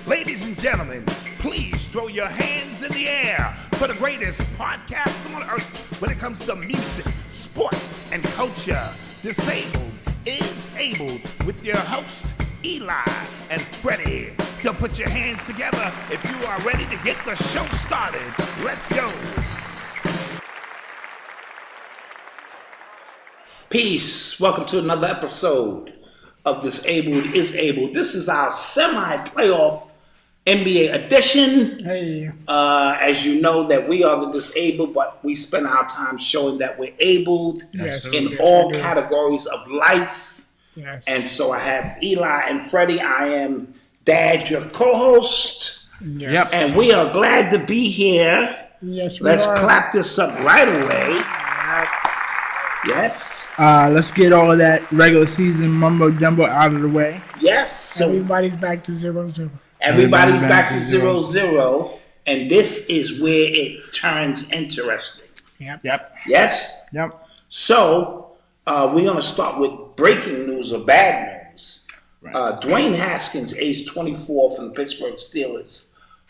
Ladies and gentlemen, please throw your hands in the air for the greatest podcast on earth when it comes to music, sports, and culture. Disabled is Abled with your host, Eli and Fredy. So put your hands together if you are ready to get the show started. Let's go. Peace. Welcome to another episode of Disabled is Able. This is our semi-playoff NBA edition. Hey. As you know that we are the disabled, but we spend our time showing that we're abled in all categories of life. Yes. And so I have Eli and Fredy. I am Dad, your co-host. Yes. And we are glad to be here. Yes, Let's clap this up right away. Yes. Let's get all of that regular season mumbo jumbo out of the way. Yes. So everybody's back to 0-0. Everybody's back to 0-0, and this is where it turns interesting. Yep. Yes? Yep. So, we're going to start with breaking news or bad news. Right. Dwayne Haskins, age 24 from the Pittsburgh Steelers,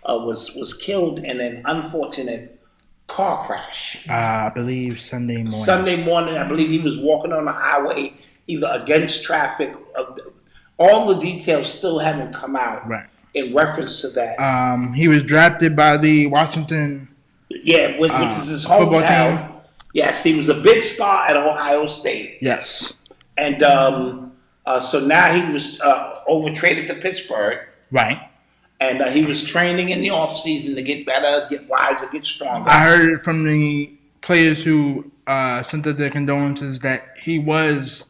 was killed in an unfortunate car crash. I believe Sunday morning. Sunday morning, I believe he was walking on the highway, either against traffic. All the details still haven't come out. Right. In reference to that. He was drafted by the Washington. Yeah, which is his hometown. Yes, he was a big star at Ohio State. Yes. And so now he was over-traded to Pittsburgh. Right. And he was training in the offseason to get better, get wiser, get stronger. I heard from the players who sent out their condolences that he was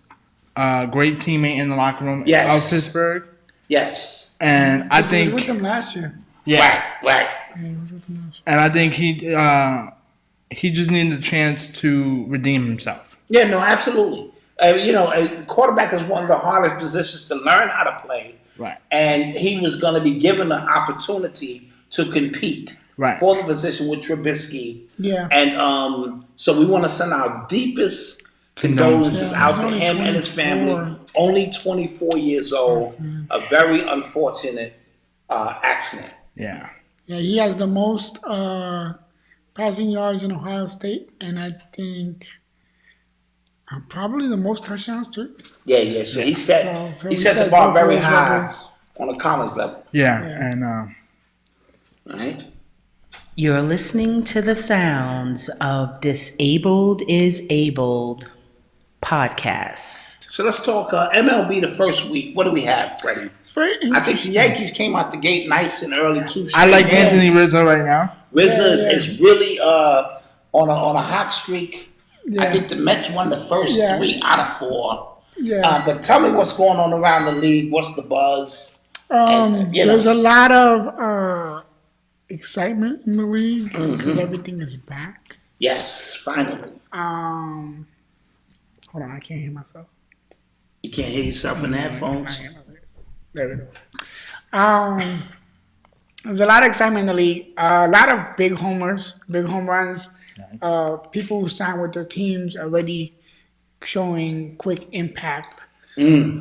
a great teammate in the locker room of Pittsburgh. Yes. And I think he was with them last year. Yeah, right. Yeah, he was with them last year. And I think he just needed a chance to redeem himself. Yeah, no, absolutely. A quarterback is one of the hardest positions to learn how to play. Right. And he was going to be given the opportunity to compete for the position with Trubisky. Yeah. And so we want to send our deepest condolences out to him and his family. Only 24 years old. A very unfortunate accident. Yeah. Yeah, he has the most passing yards in Ohio State, and I think probably the most touchdowns too. Yeah. So he set the bar very high on the college level. Yeah. And right. You're listening to the sounds of Disabled is Abled podcast. So let's talk MLB the first week. What do we have, Fredy? It's very interesting. I think the Yankees came out the gate nice and early too. I like Anthony Rizzo right now. Rizzo is really on a hot streak. Yeah. I think the Mets won the first 3 out of 4. Yeah. But tell me what's going on around the league. What's the buzz? There's a lot of excitement in the league because everything is back. Yes, finally. Hold on, I can't hear myself. You can't hear yourself in the headphones? There we go. There's a lot of excitement in the league. A lot of big homers, big home runs. People who sign with their teams already showing quick impact. It's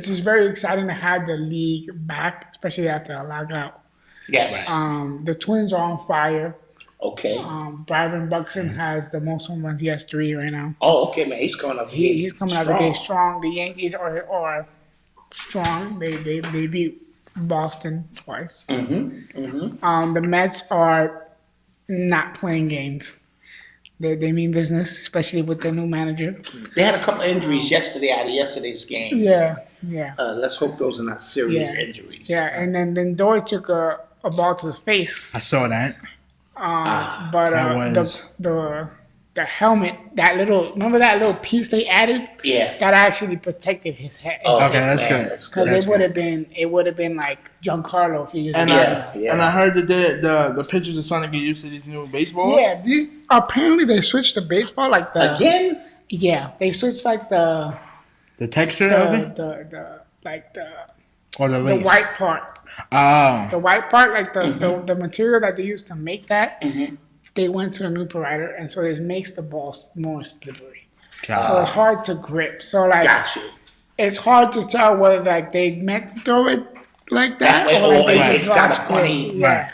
just very exciting to have the league back, especially after a lockout. Yes. The Twins are on fire. Okay. Byron Buxton has the most home runs. He has 3 right now. Oh, okay, man. He's coming up. He's coming out the gate strong. The Yankees are strong. They beat Boston twice. The Mets are not playing games. They mean business, especially with their new manager. They had a couple of injuries yesterday out of yesterday's game. Yeah. Let's hope those are not serious injuries. Yeah, and then Lindor took a ball to the face. I saw that. But the helmet, remember that little piece they added? Yeah. That actually protected his head. Oh, okay, that's good. Because it would have been like Giancarlo if he used and it. I heard that the pitchers are starting to get used to these new baseballs. Yeah, these apparently they switched to baseball again. Yeah, they switched the texture of it, the white part. Oh. The white part, like the material that they used to make that, they went to a new provider, and so it makes the balls more slippery. So it's hard to grip. So it's hard to tell whether they meant to throw it like that. It's got a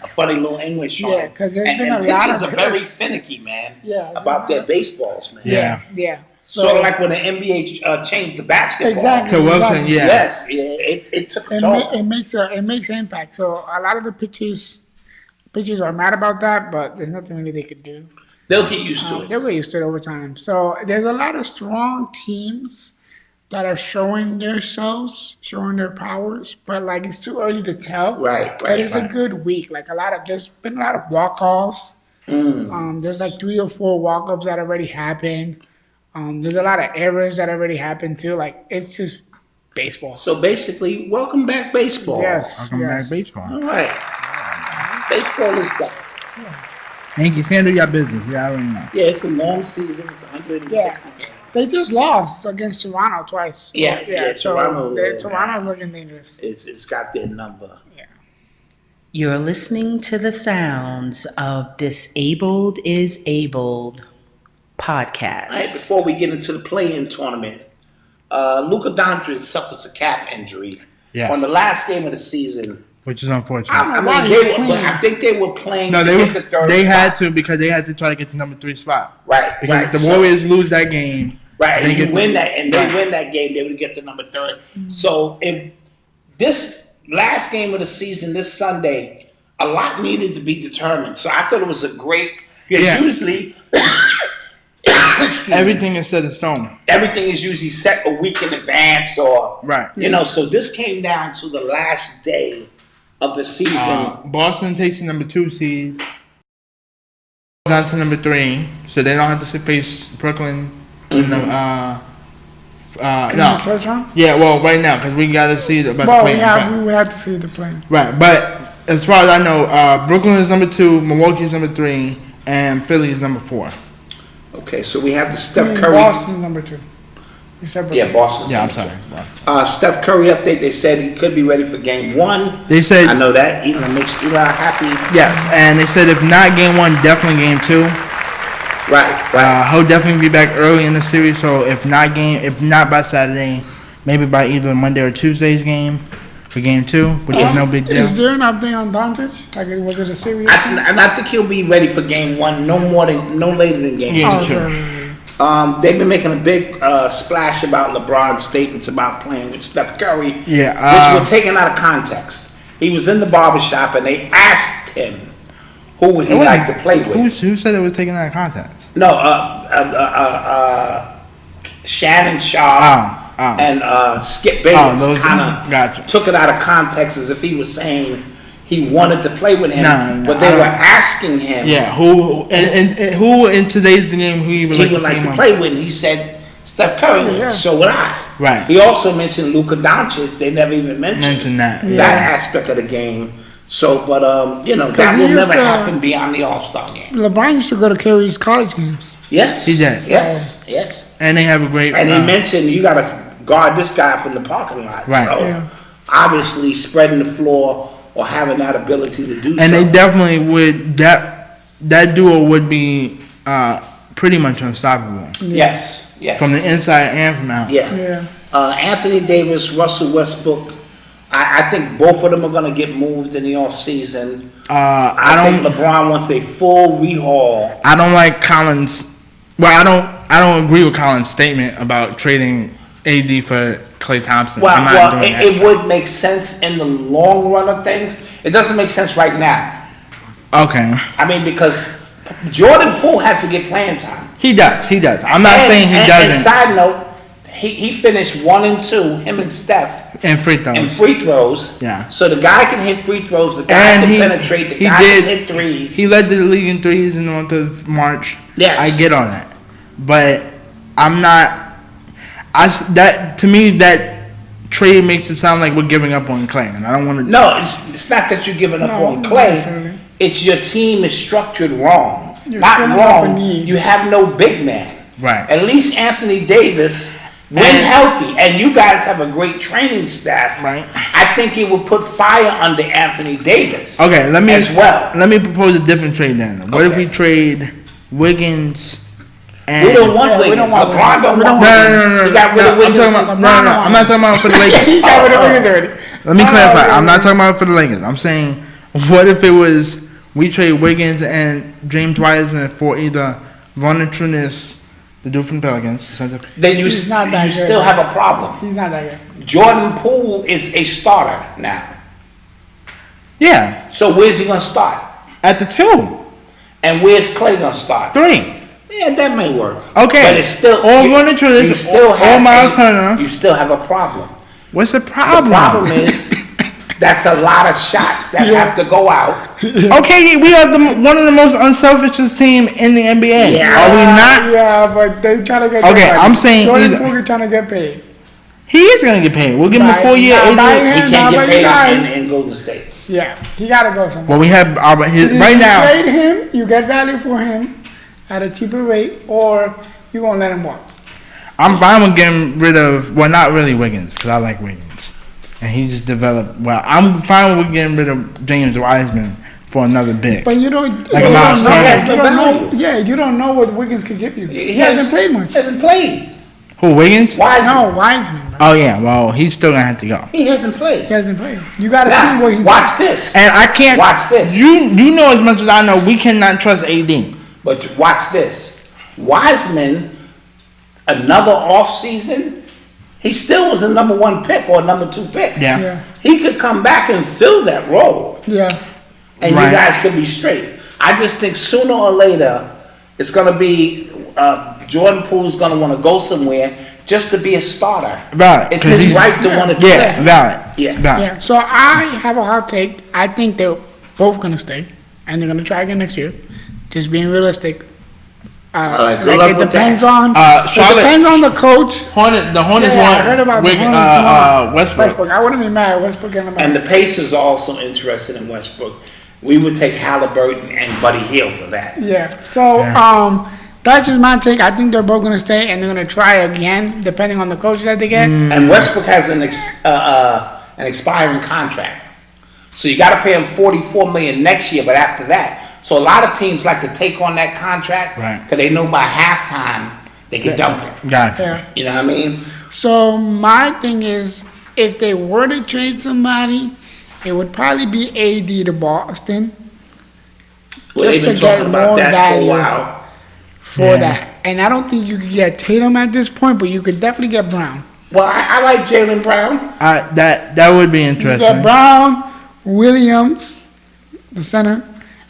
funny little English on it. Yeah, because there's been a lot of pitchers are very finicky, man. Yeah, about their baseballs, man. Yeah. Sort of like when the NBA changed the basketball. Exactly. To Wilson, yeah. Yes, it took a toll. It makes an impact. So a lot of the pitchers are mad about that, but there's nothing really they could do. They'll get used to it. They'll get used to it over time. So there's a lot of strong teams that are showing themselves, showing their powers, but like it's too early to tell. Right. But it's a good week. Like there's been a lot of walk-offs. There's like 3 or 4 walk-ups that already happened. There's a lot of errors that already happened too. Like it's just baseball. So basically, welcome back baseball. Yes. Welcome back baseball. All right. Baseball is back. Yankees, handle your business. Yeah, I already know. Yeah, it's a long season. It's 160 games. They just lost against Toronto twice. Yeah, So Toronto's looking dangerous. It's got their number. Yeah. You're listening to the sounds of Disabled is Abled podcast. All right, before we get into the play-in tournament, Luka Doncic suffers a calf injury on the last game of the season. Which is unfortunate. I think they were playing No, to get the third they spot. had to because they had to try to get the number 3 spot. Right. Because if the Warriors lose that game, and they win that game, they would get the number 3. So if this last game of the season, this Sunday, a lot needed to be determined. So I thought it was a great. Because usually, everything is set in stone. Everything is usually set a week in advance, or So this came down to the last day of the season. Boston takes the number 2 seed down to number 3, so they don't have to face Brooklyn. In the, no. The first round? Yeah, well, right now because we got to see about the play. We would have to see the play. Right, but as far as I know, Brooklyn is number 2, Milwaukee is number 3, and Philly is number 4. Okay, so we have the Steph Curry. Boston's number 2. Boston's I'm number sorry. 2. Steph Curry update. They said he could be ready for Game 1. They said I know that. It makes Eli happy. Yes, and they said if not Game 1, definitely Game 2. Right. He'll definitely be back early in the series. So if not by Saturday, maybe by either Monday or Tuesday's game for Game 2, which is no big deal. Is there an update on Doncic? Like, was it a series? I think he'll be ready for Game 1. No later than Game 2. They've been making a big splash about LeBron's statements about playing with Steph Curry, which were taken out of context. He was in the barbershop and they asked him who would he like to play with. Who said it was taken out of context? No, Shannon Sharp and Skip Bayless kind of took it out of context as if he was saying he wanted to play with him, but they were asking him. Yeah, who in today's game who he would like to play with, and he said Steph Curry. So would I. Right. He also mentioned Luka Doncic. They never even mentioned that aspect of the game. So, but that will never happen beyond the All-Star game. LeBron used to go to Curry's college games. Yes, he did. Yes. And they have a great. And he mentioned you got to guard this guy from the parking lot. Right. So obviously, spreading the floor or having that ability to do. And they definitely would. That duo would be pretty much unstoppable. Yes. From the inside and from out. Yeah. Anthony Davis, Russell Westbrook. I think both of them are going to get moved in the offseason. I think LeBron wants a full rehaul. I don't like Collins. Well, I don't agree with Collins' statement about trading AD for Klay Thompson. Well, it would make sense in the long run of things. It doesn't make sense right now. Okay. I mean, because Jordan Poole has to get playing time. He does. I'm not saying he doesn't. And side note, he finished 1 and 2, him and Steph. And free throws. Yeah. So the guy can hit free throws. The guy can penetrate. The guy can hit threes. He led the league in threes in the month of March. Yes. I get on that, but I'm not. To me that trade makes it sound like we're giving up on Klay, and I don't want to. No, it's not that you're giving up on Klay. It's your team is structured wrong. Not wrong. You have no big man. Right. At least Anthony Davis. When healthy, and you guys have a great training staff, right? I think it would put fire under Anthony Davis. Okay, let me propose a different trade then. What if we trade Wiggins? And we don't want Wiggins. LeBron don't want Wiggins. No. I'm not talking about for the Lakers. He got rid of Wiggins already. Let me clarify. I'm not talking about for the Lakers. I'm saying, what if it was we trade Wiggins and James Wiseman for either Valanciunas, the dude from the Pelicans, then you still have a problem. He's not that good. Jordan Poole is a starter now. Yeah. So where's he gonna start? At the 2. And where's Clay gonna start? 3. Yeah, that may work. Okay. But it's still Valanciunas or Miles Turner. You still have a problem. What's the problem? The problem is that's a lot of shots that have to go out. Okay, we are one of the most unselfish team in the NBA. Yeah. Are we not? Yeah, but they trying to get. Okay, I'm saying Jordan Poole trying to get paid. He is going to get paid. We'll give him a 4-year. He can't get paid in Golden State. Yeah, he got to go somewhere. Well, we have right now. You trade him, you get value for him at a cheaper rate, or you gonna let him walk. I'm fine with getting rid of, well, not really Wiggins, because I like Wiggins. And he just developed well. I'm fine with getting rid of James Wiseman for another big. But you don't, Like you Miles don't Turner. know. Yeah, you don't know what Wiggins could give you. He hasn't played much. He hasn't played. Who, Wiggins? Wiseman. No, Wiseman. Bro. Oh, yeah. Well, he's still going to have to go. He hasn't played. He hasn't played. You got to Now, see what he's watch this. And I can't. Watch this. You know as much as I know, we cannot trust AD. But watch this. Wiseman, another offseason, he still was a number 1 pick or a number 2 pick. Yeah. He could come back and fill that role. Yeah. And you guys could be straight. I just think sooner or later, it's going to be Jordan Poole's going to want to go somewhere just to be a starter. Valid. It's his right to want to do Yeah, that. valid. Yeah. Valid. Yeah. So I have a hot take. I think they're both gonna stay, and they're gonna try again next year. Just being realistic. right, good Like luck it with depends that. on. Charlotte- It depends on the coach. The Hornets Yeah, I heard want about the Wiggins, Hornets Westbrook. Westbrook. I wouldn't be mad. Westbrook and And the Pacers are also interested in Westbrook. We would take Halliburton and Buddy Hield for that. Yeah. So that's just my take. I think they're both gonna stay, and they're gonna try again, depending on the coach that they get. And Westbrook has an expiring contract. So you got to pay him $44 million next year, but after that. So a lot of teams like to take on that contract because they know by halftime they can dump it. Got it. Yeah. You know what I mean? So my thing is, if they were to trade somebody, it would probably be AD to Boston. Well, they've been Just to get talking about more that for a value. while. For that. And I don't think you could get Tatum at this point, but you could definitely get Brown. Well, I like Jaylen Brown. That would be You interesting. get Brown, Williams, the center,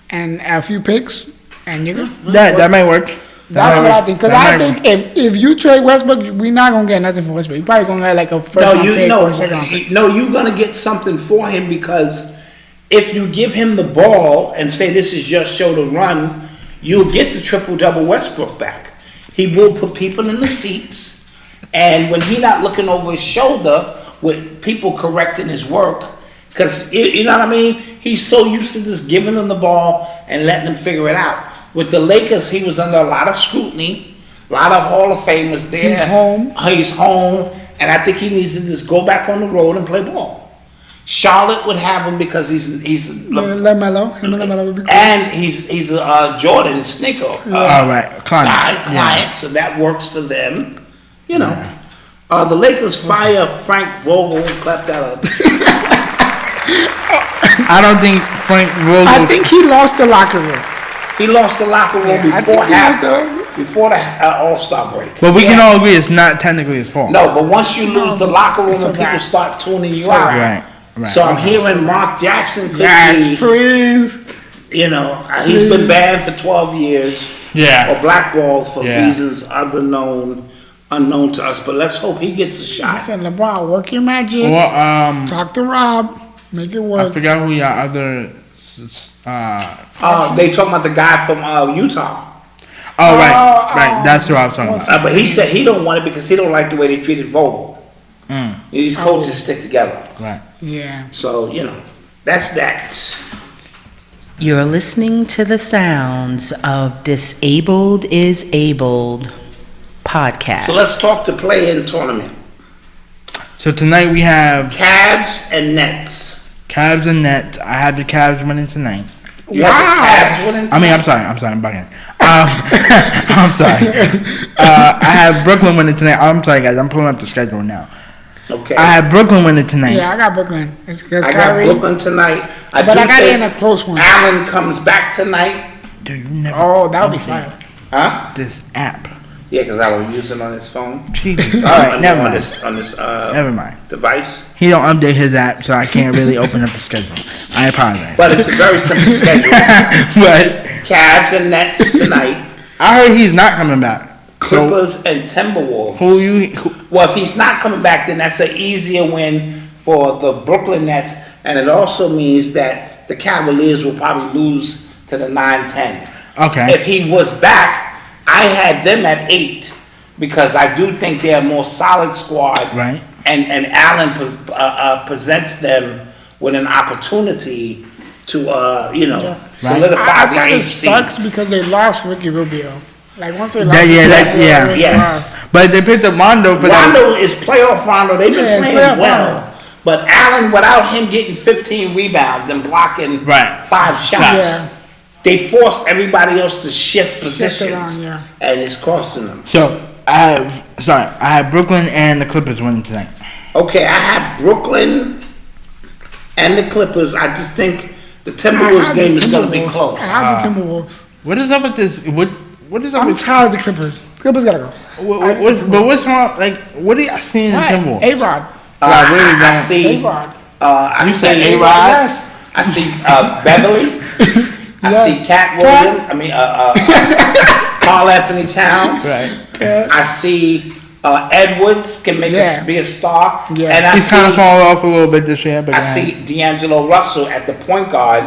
and a few picks, and you go. That might work. That's what I think. Because That I might think if you trade Westbrook, we're not going to get nothing for Westbrook. You're probably going to get like a first round pick or a second round pick. You're gonna get something for him because if you give him the ball and say this is your show to run, you'll get the triple-double Westbrook back. He will put people in the seats, and when he's not looking over his shoulder with people correcting his work, because you know what I mean, he's so used to just giving them the ball and letting them figure it out. With the Lakers, he was under a lot of scrutiny, a lot of Hall of Famers there. He's home, and I think he needs to just go back on the road and play ball. Charlotte would have him because he's LaMelo. Him and LaMelo would be cool. and he's a Jordan sneaker All right, client. client, so that works for them. You know, the Lakers fire Frank Vogel and clap that up. I don't think Frank Vogel. I think he lost the locker room. He lost the locker room I think before the All-Star break. But we can all agree it's not technically his fault. No, but once you lose the locker room it's and a people wrap. start tuning you It's a out. Right. So I'm hearing Mark Jackson could be, please. you know, he's been banned for 12 years. Yeah. Or blackballed for Yeah. reasons unknown to us. But let's hope he gets a I shot. said, LeBron, work your magic. Well, Talk to Rob. Make it I work. forgot who your other. They talking about the guy from Utah. Oh right. That's who I was talking what's about. But he said he don't want it because he don't like the way they treated Vogel. These coaches stick together. Right. Yeah. So, you know, that's that. You're listening to the sounds of Disabled is Abled podcast. So let's talk to play-in tournament. So tonight we have Cavs and Nets. Cavs and Nets. I have the Cavs winning tonight. You have the Cavs winning I mean, I'm sorry, I'm bugging. I'm sorry. I have Brooklyn winning tonight. I'm sorry, guys. I'm pulling up the schedule now. Okay. I have Brooklyn winning tonight. Yeah, I got Brooklyn. It's because I got Kyrie. Brooklyn tonight. But I got it in a close one. Allen comes back tonight. Dude, you never. Oh, that would be fire. Huh? This app. Yeah, because I was using on his phone. Jesus. All right, never on mind. this Never mind. device. He don't update his app, so I can't really open up the schedule. I apologize. But it's a very simple schedule. But Cavs and Nets tonight. I heard he's not coming back. So Clippers and Timberwolves. who Well, if he's not coming back, then that's an easier win for the Brooklyn Nets. And it also means that the Cavaliers will probably lose to the 9-10. Okay. If he was back, I had them at 8 because I do think they're a more solid squad. Right. And Allen presents them with an opportunity to, solidify I the think it HC. sucks because they lost Ricky Rubio. Like once they lost, Yes. But they picked up Rondo for that. Rondo is playoff Rondo. They've been Yeah, playing playoff well. Rondo. But Allen, without him getting 15 rebounds and blocking Right. 5 shots, Yeah. they forced everybody else to shift positions, around, yeah. and it's costing them. So I have Brooklyn and the Clippers winning tonight. Okay, I have Brooklyn and the Clippers. I just think the Timberwolves game is going to be close. I have the Timberwolves. What is up with this? What is up I'm with? tired of the Clippers. Clippers gotta go. But what's wrong? Like, what are you seeing in the Timberwolves? A-Rod. Like, where you I going? see. A-Rod. I You see said A-Rod? Yes. I see Beverly. I Yeah. see Cat Williams. I mean, Carl Anthony Towns. Right. I see Edwards can make Yeah. be a star. Yeah. And I He's kind of see fallen off a little bit this year, but I see D'Angelo Russell at the point guard,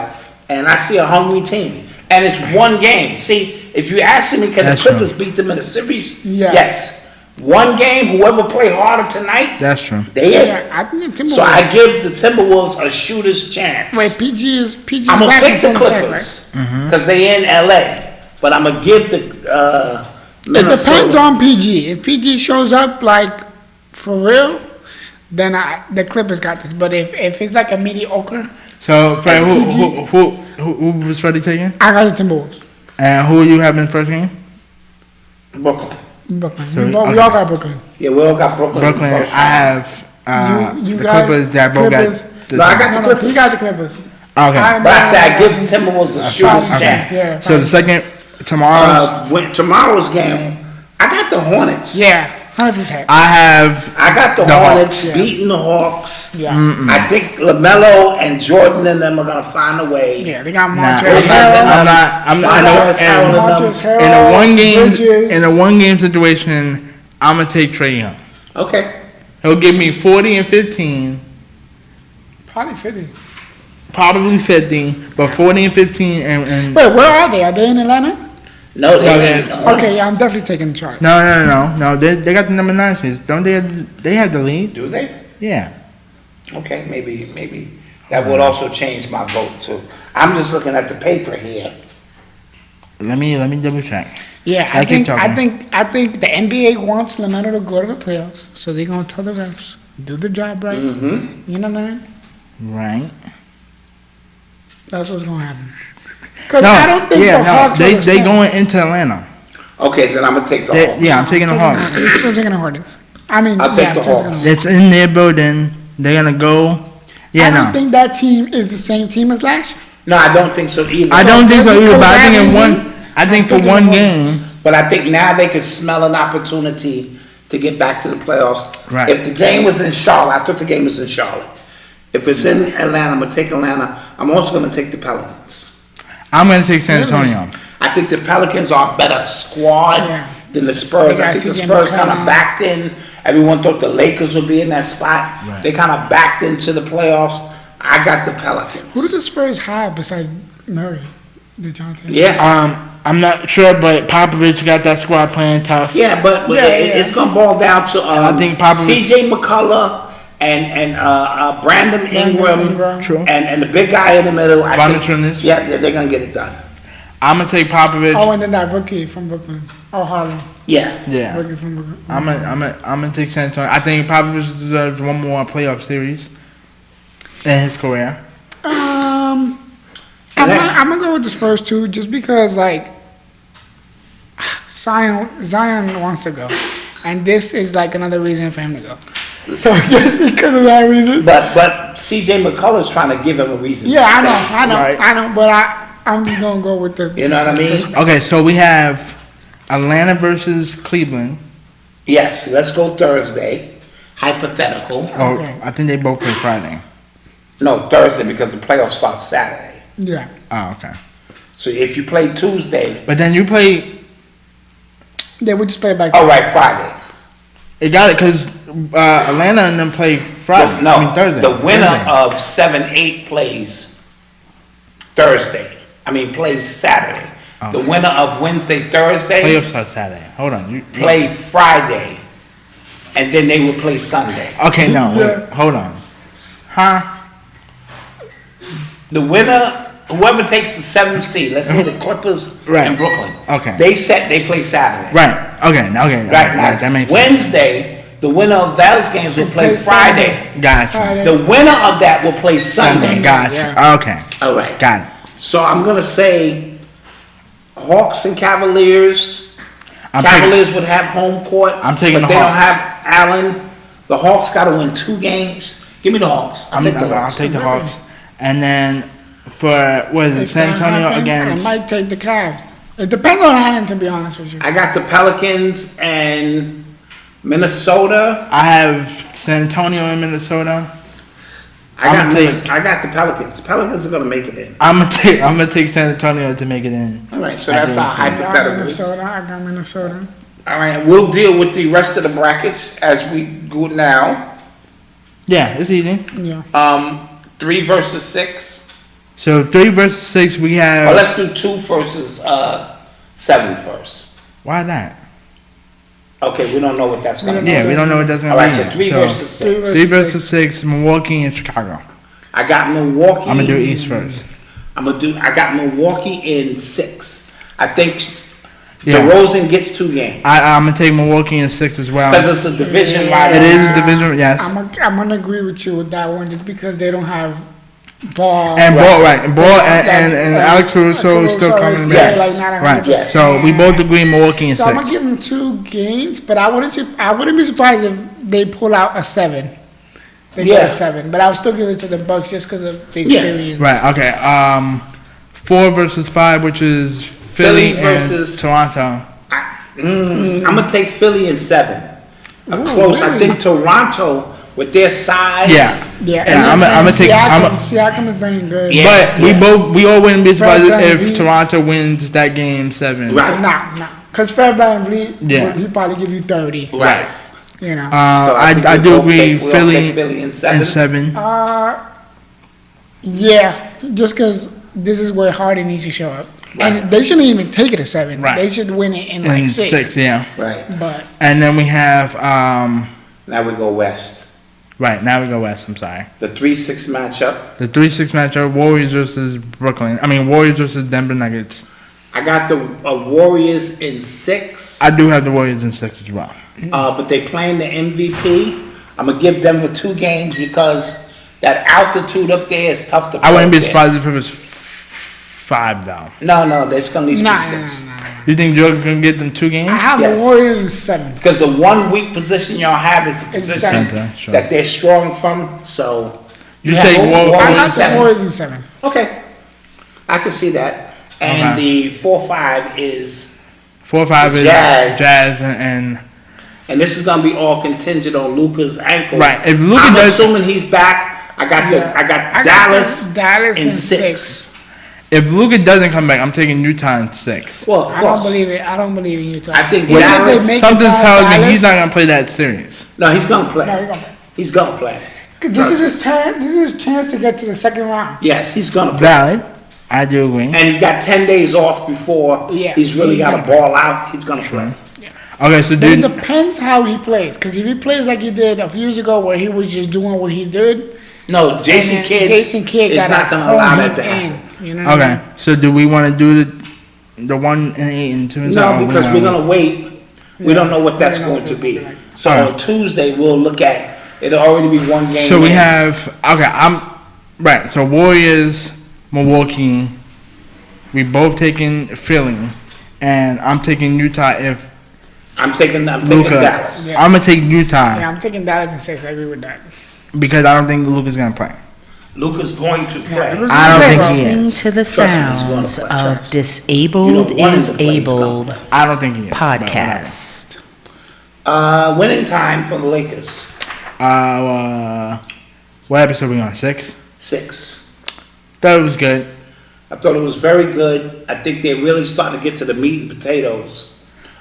and I see a hungry team. And it's one game. See, if you ask me, can That's the Clippers beat them in a series? Yeah. Yes. One game, whoever play harder tonight, That's true. they Yeah, in. I think the Timberwolves. So I give the Timberwolves a shooter's chance. Wait, PG's I'm gonna back pick in the 2010, Clippers Mm-hmm. because they in LA, but I'm gonna give the It Minnesota. depends on PG. If PG shows up like for real, then the Clippers got this. But if it's like a mediocre, So, Fred, who was Freddie taking? I got the Timberwolves. And who you having first game? Brooklyn. Brooklyn. So, we okay. all got Brooklyn. Yeah, we all got Brooklyn. in the Brooklyn. first I round. have You the got Clippers. That both Clippers. got. The No, I got the No, Clippers. he got the Clippers. Okay. But I said I give Timberwolves a shooter's Five chance. Yeah. So the second tomorrow's, When tomorrow's game, I got the Hornets. Yeah, 100%. I have I got the The Hornets Hawks, yeah. beating the Hawks. Yeah. I think LaMelo and Jordan and them are gonna find a way. Yeah, they got Nah, Montrezl Harrell. I'm Montrezl Harrell and them. Montrezl Harrell, in a one game Bridges. in a one game situation. I'm gonna take Trae Young. Okay. He'll give me 40 and 15, Probably 50. probably 50, but 40 and 15 and Wait, where are they? Are they in Atlanta? No, they Okay. ain't. No Okay, yeah, I'm definitely taking the chart. no. They got the number 9 seeds. Don't they have the lead? Do they? Yeah. Okay, maybe that would also change my vote too. I'm just looking at the paper here. Let me double check. Yeah, I keep I talking. think the NBA wants LaMelo to go to the playoffs, so they're gonna tell the refs do the job right. Mm-hmm. You know what I mean? Right. That's what's gonna happen. Cause No, I don't think the Hawks are they the same. going into Atlanta. Okay, then I'm gonna take the Hawks. Yeah, I'm taking the Hawks. I'm still taking the Hornets. I mean, I'll take yeah, the I'm still taking Hawks. Hornets. It's in their building. They're gonna go. Yeah, I don't no. think that team is the same team as last year. No, I don't think so either. I don't think so either. But I think in Because one. I think for I'm thinking one the game. But I think now they can smell an opportunity to get back to the playoffs. Right. If the game was in Charlotte, I thought the game was in Charlotte. If it's in Atlanta, I'm gonna take Atlanta. I'm also gonna take the Pelicans. I'm gonna take San Antonio. I think the Pelicans are a better squad Yeah. than the Spurs. They I got think the CJ Spurs kind of McCollum. backed in. Everyone thought the Lakers would be in that spot. Right. They kind of backed into the playoffs. I got the Pelicans. Who do the Spurs have besides Murray, DeJounte? Yeah. I'm not sure, but Popovich got that squad playing tough. Yeah, but Yeah, it's gonna boil down to I think Popovich- CJ McCullough and Brandon Ingram, Ingram. True. and the big guy in the middle. I think, Valanciunas. yeah, they're gonna get it done. I'm gonna take Popovich. Oh, and then that rookie from Brooklyn. Oh, Harlem. Yeah, Yeah. Rookie from Brooklyn. I'm gonna take San Antonio. I think Popovich deserves one more playoff series in his career. I'm gonna go with the Spurs too, just because like Zion wants to go, and this is like another reason for him to go. So just because of that reason. But C.J. McCullough's trying to give him a reason. Yeah, to I stay. know. I know. But I'm just gonna go with the. You know what I mean? Okay, so we have Atlanta versus Cleveland. Yes, let's go Thursday. Hypothetical. Oh, Okay. I think they both play Friday. No, Thursday because the playoffs start Saturday. Yeah. Oh, okay. So if you play Tuesday, But then you play. Yeah, we just play it back. oh right, Friday. It got it because Atlanta and them play Friday. No, I mean Thursday. the winner Wednesday. of 7-8 plays Thursday. Plays Saturday. Oh. The winner of Wednesday, Thursday Playoffs start Saturday. Hold on. You play Friday, and then they will play Sunday. Okay, no, wait, hold on. Huh? The winner, whoever takes the 7th seed, let's say the Clippers Right. and Brooklyn. Okay. They play Saturday. Right. Okay. Okay. Right now, That makes sense. Wednesday, the winner of those games will play play Friday. Gotcha. Friday. The winner of that will play Sunday. Gotcha. Yeah. Okay. All right. Got it. So I'm gonna say Hawks and Cavaliers. I'm Cavaliers would have home court. I'm taking but the they don't Hawks. have Allen. The Hawks got to win 2 games. Give me the Hawks. I'll take the I'll Hawks. take the Hawks. And then for what is it? If San that Antonio happens, against. I might take the Cavs. It depends on Allen, to be honest with you. I got the Pelicans and Minnesota. I have San Antonio and Minnesota. I got the Pelicans. Pelicans are gonna make it in. I'm gonna take San Antonio to make it in. All right, so that's our I got hypotheticals. Minnesota. I got Minnesota. All right, we'll deal with the rest of the brackets as we go now. Yeah, it's easy. Yeah. 3 versus 6. So 3 versus 6, we have. Well, let's do 2 versus 7 first. Why not? Okay, we don't know what that's gonna be. Yeah, we don't know what that's gonna All right, be. so 3 So, versus 6. 3 versus 6, Milwaukee and Chicago. I got Milwaukee. I'm gonna do East first. I got Milwaukee in 6. I think Yeah. DeRozan gets 2 games I'm gonna take Milwaukee in 6 as well. because it's a division Yeah. rivalry. It is a division, yes. I'm gonna agree with you with that one, just because they don't have Ball. And Ball, right? And Ball and That- Alex Caruso is still Caruso coming is back. still, like, not Right. 100%. So we both agree Milwaukee in So I'm gonna 6. give them 2 games, but I wouldn't be surprised if they pull out a 7. They get Yeah. a 7, but I'll still give it to the Bucks just because of the Yeah. experience. Right. Okay. 4 versus 5, which is Philly versus- and Toronto. I'm gonna take Philly in 7. Ooh, Close. I really? think Toronto with their size. Yeah. Yeah, Yeah, and I'ma take- Siakam is playing good. Yeah. But we all wouldn't be surprised Fred if VanVleet. Toronto wins that game 7. Right. Nah. Because Fred VanVleet, Yeah. he probably give you 30. Right. You know. So I think do we both agree. we all Philly take Philly in and 7. 7. Yeah, just because this is where Harden needs to show up. And they shouldn't even take it a 7. Right. They should win it in like And 6. yeah. Right. But And then we have Now we go west. right now we go west. I'm sorry. The 3-6 matchup. The 3-6 matchup: Warriors versus Brooklyn. Warriors versus Denver Nuggets. I got the Warriors in 6. I do have the Warriors in 6 as well. But they playing the MVP. I'm gonna give Denver 2 games because that altitude up there is tough to play. I wouldn't be up there. surprised if it was 5 though. No, it's gonna at least nah, be nah, 6. nah, nah. You think Jordan's gonna get them 2 games? I have Yes. the Warriors in 7. Because the one weak position y'all have is a position center, sure. that they're strong from. So You have take Warriors I Warriors. got the 7. Warriors in 7. Okay, I can see that. And Okay. the 4-5 is, 4-5 is Jazz. Jazz and and this is gonna be all contingent on Luka's ankle. Right, if Luka I'm does- assuming he's back. I got Dallas Dallas in 6. if Luka doesn't come back, I'm taking Utah in 6. Well, of I don't course. believe it. I don't believe in Utah. I think Even if Dallas- they make it Something past tells me Dallas, he's not gonna play that series. No, he's gonna play. No, he's gonna play. He's gonna play. This is his turn. This is his chance to get to the second round. Yes, he's gonna play. Valid. I do agree. And he's got 10 days off before Yeah, he's really he's got to gonna ball out. He's gonna play. Okay, so But it dude, depends how he plays. Because if he plays like he did a few years ago, where he was just doing what he did, No, Jason and then Kidd. Jason Kidd is got not gonna allow that to happen. You know what I okay, mean? so do we want to do the 1-8 and 2-0? No, because we're gonna wait. We don't know what that's we don't know going to what be. it's like. So Alright. on Tuesday we'll look at. It'll already be one game. So we in. have right. So Warriors, Milwaukee. We both taking Philly, and I'm taking Utah. If I'm taking Luka. Dallas. Yeah. I'm gonna take Utah Yeah, I'm taking Dallas in 6. I agree with that. because I don't think Luka's gonna play. Luka's going to play. Yeah, I don't think he Listening is. to the Trust me, he's gonna sounds play. of Trust. Disabled You don't want him is to play, he's gonna Abled play. I don't think he is. podcast. Winning time for the Lakers. What episode we on? 6? 6. Thought it was good. I thought it was very good. I think they're really starting to get to the meat and potatoes.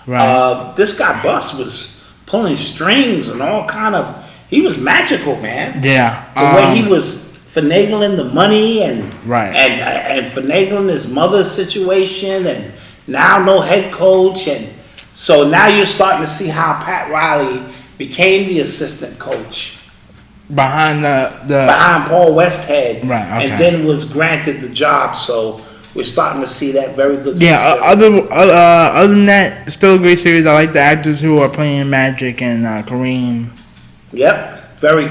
Right. This guy Bus was pulling strings and all kind of. He was magical, man. Yeah. The way he was finagling the money and Right. and finagling his mother's situation, and now no head coach, and so now you're starting to see how Pat Riley became the assistant coach behind the behind Paul Westhead, Right, okay. and then was granted the job. So we're starting to see that very good. yeah. Other than that, still a great series. I like the actors who are playing Magic and Kareem. Yep, very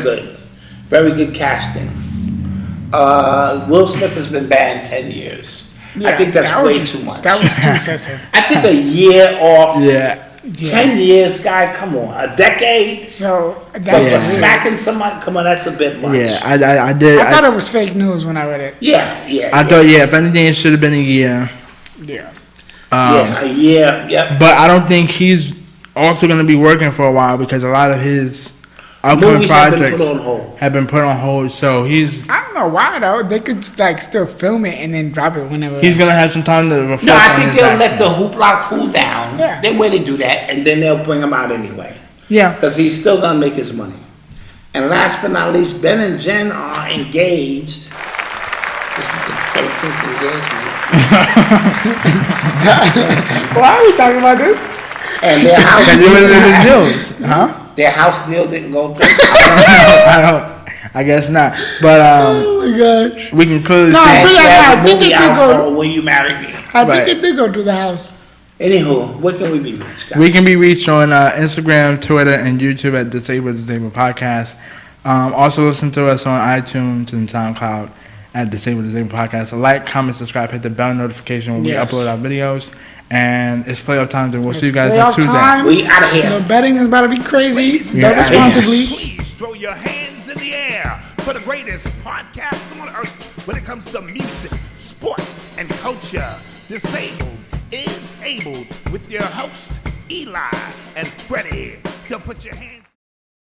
good casting. Will Smith has been banned 10 years. I think that's that way was- too much. That was too excessive. I think a year off. Yeah. 10 years, guy, come on. A decade So for that's Yeah. smacking somebody? Come on, that's a bit much. Yeah. I did. I thought it was fake news when I read it. Yeah. I thought, if anything, it should have been a year. Yeah. Yeah, a year, yep. But I don't think he's also going to be working for a while because a lot of his upcoming Movies have projects been put on hold. have been put on hold. So he's I don't know why though. They could like still film it and then drop it whenever. going to have some time to reflect No, I on think his they'll let action. the hoopla cool down. Yeah. They way to do that, and then they'll bring him out anyway. Yeah. Because he's still going to make his money. And last but not least, Ben and Jen are engaged. This is the 13th engagement. Why are we talking about this? And their house, Because it was news. Huh? their house deal didn't go through. I guess not. But Oh my gosh. we can clearly No, see. And but she yeah, has I a think movie it could out go- called Will You Marry Me? I Right. think it did go to the house. Anywho, where can we be reached, guys? We can be reached on Instagram, Twitter, and YouTube at Disabled Podcast. Also listen to us on iTunes and SoundCloud at Disabled Podcast. Like, comment, subscribe, hit the bell notification when we Yes. upload our videos. And it's playoff time, and we'll see you guys Playoff next Tuesday. time. We out of here. The betting is about to be crazy. Yeah. Bet responsibly. Please throw your hands in the air for the greatest podcast on earth when it comes to music, sports, and culture. Disabled is Abled with your host, Eli and Fredy. So put your hands